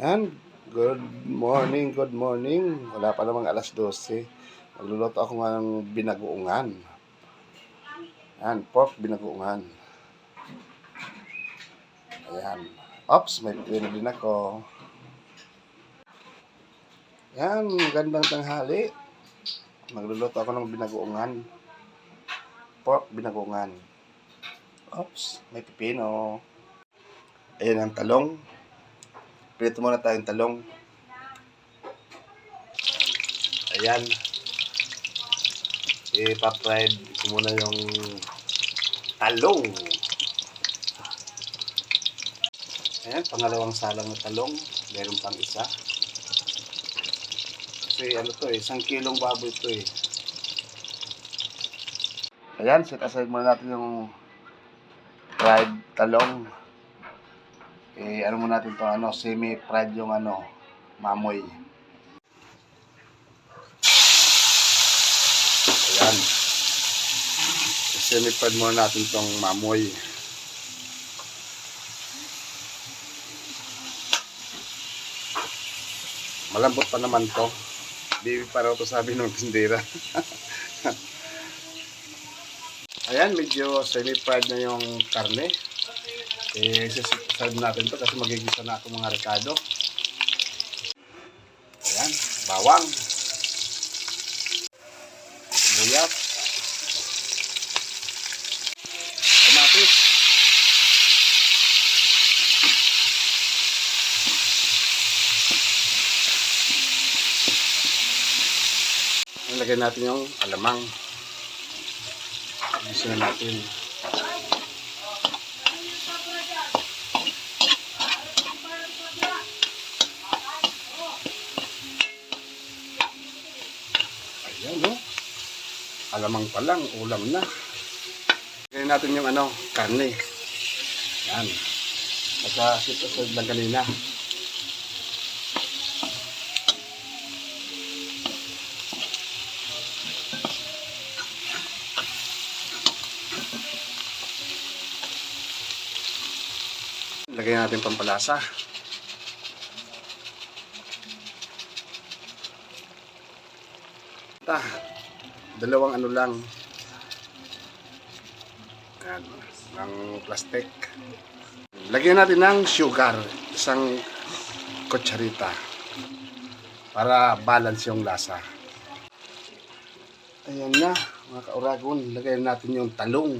And good morning. Wala pa namang alas 12. Magluluto ako ng binagoongan. Yan, pork binagoongan. Ayan. Ops, may pipino din ako. Yan, gandang tanghali. Magluluto ako ng binagoongan. Pork binagoongan. Ops, may pipino. Ayan ang talong. Prito muna tayong talong. Ayan. Ipa-fried ko muna yung talong. Ayan, pangalawang salang na talong. Meron pang isa. Kasi ano to 1 kilong baboy to eh. Ayan, set aside muna natin yung fried talong. Ano muna natin to semi-fried yung mamoy. Ayan. Semi-fried muna natin tong mamoy. Malambot pa naman to. Baby pa raw to sabi ng tindera. Ayan, medyo semi-fried na yung karne. Sasarap natin to kasi magigisa na ako mga rekado. Ayan, bawang. Sibuyas. Kamatis. Ilagay natin yung alamang. Gusto na natin. Ayan alamang pa lang, ulam na. Ilagay natin yung karne. Yan. Nagka-sit-aside lang kanina. Lagay natin pampalasa. Dalawang lang. Yan, ng plastic. Lagyan natin ng sugar, 1 kutsarita. Para balance yung lasa. Ayan na, mga kauragon. Lagyan natin yung talong.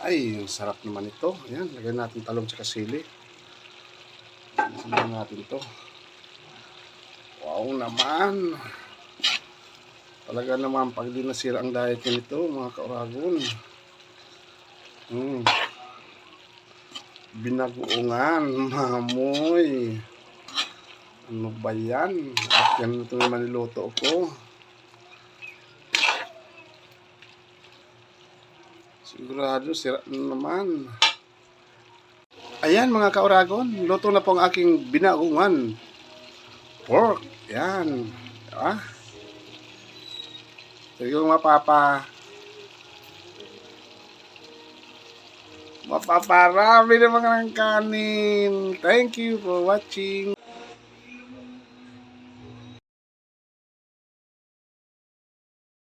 Ay, sarap naman ito. Ayan, lagyan natin talong tsaka sili. Lagyan natin ito. Wow naman. Talaga naman, pag di nasira ang diet nito, mga kauragon. Binagoongan, mamoy. Ano ba yan? At yan ito naman niluto ko. Sigurado, sira na naman. Ayan mga kauragon, luto na po ang aking binagoongan. Pork, yan. Diba? Sige mapaparami na mga ng kanin. Thank you for watching.